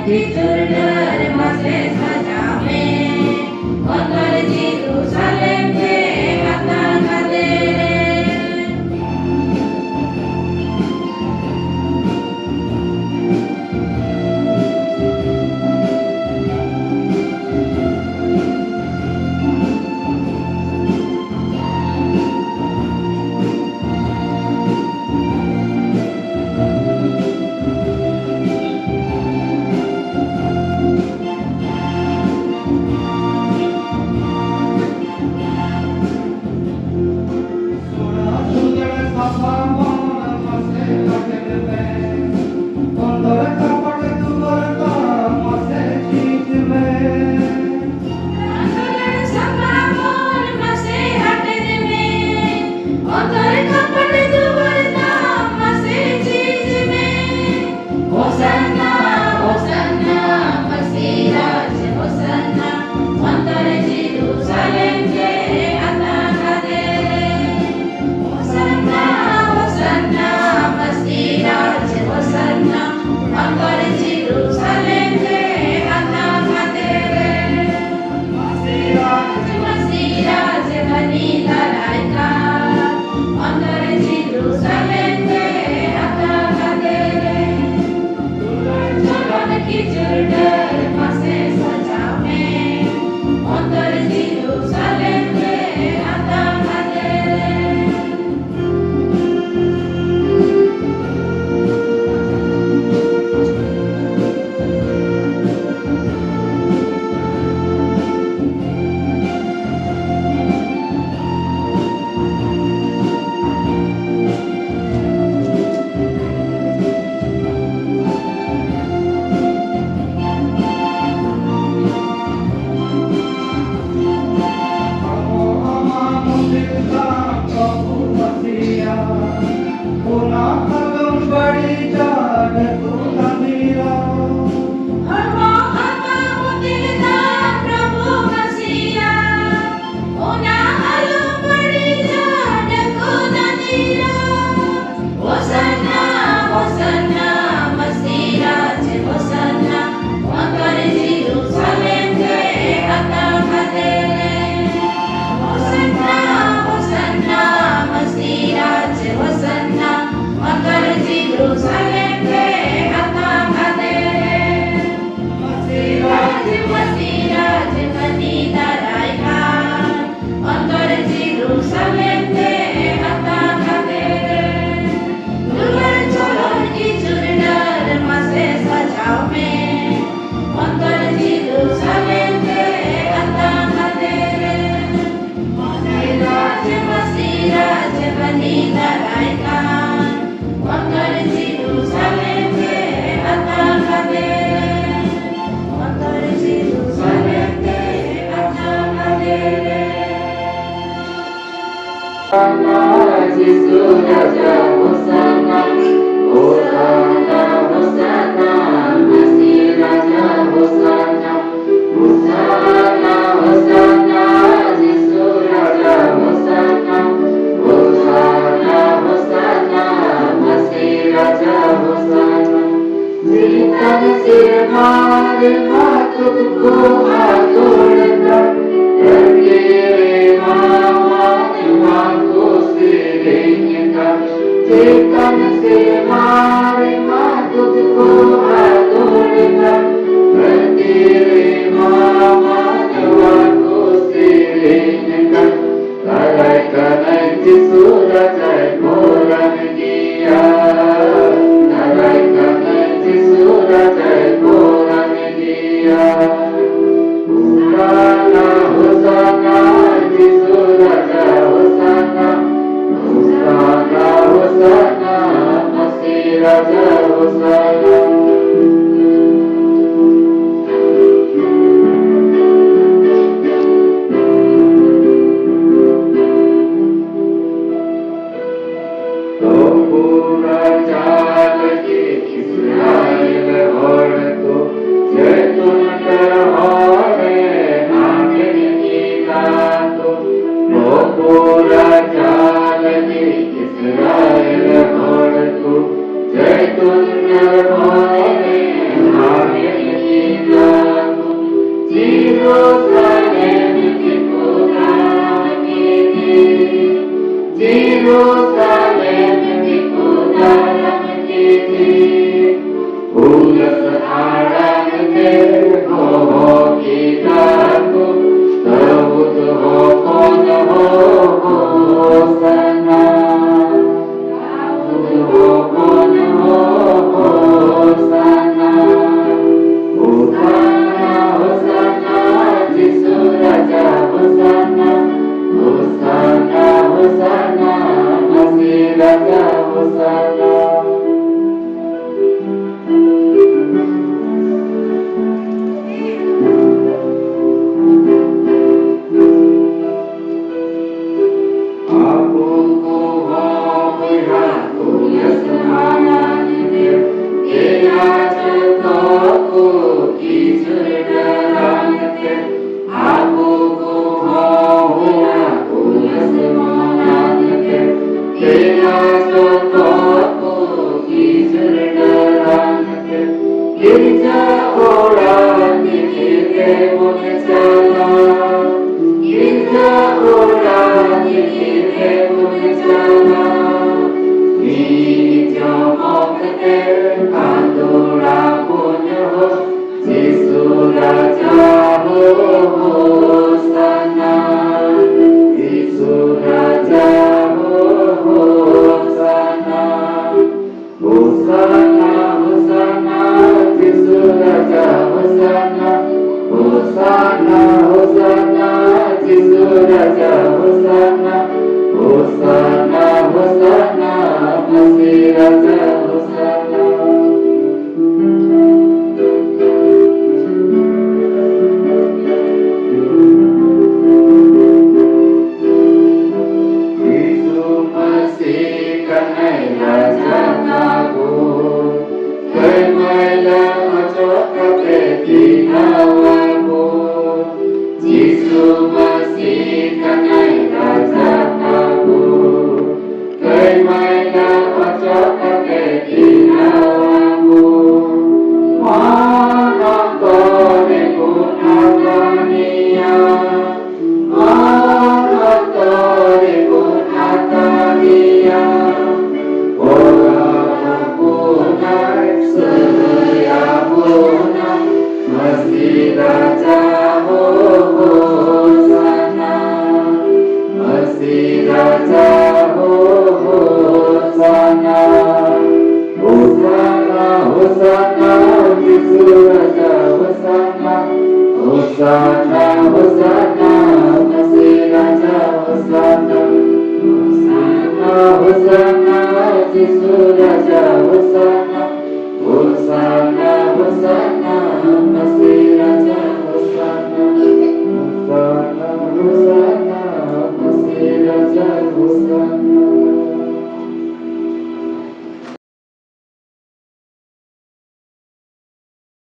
Hosanna, Jerusalem di putaran kini, Jerusalem di putaran kini, ulas sekarang oh kita ku tebut hokon hosana, tebut hokon hosana, hosana hosana Yesu Raja hosana, hosana hosana Masih Raja hosana. Girja orang dikir boleh jalan, girja orang dikir boleh jalan. Ni jomok keter kandura punya Yesu Raja hosana, Yesu Raja hosana, hosana hosana Yesu Raja hosana, hosana hosana Yesu Raja hosana, hosana hosana Masih Raja hosana. Yesu Masih kanai Raja Kabur, Kemailah macam kaki nawamu. Yesu Masih kanai Raja Kabur, Kemailah macam kaki nawamu. Mana tone pun atania, mana tone pun atania. Orang punai seya punai Masih Raja hosana, Masih Raja hosana, hosana hosana Yesu Raja hosana, hosana hosana Masih Raja hosana, hosana hosana Yesu Raja hosana, hosana hosana Masih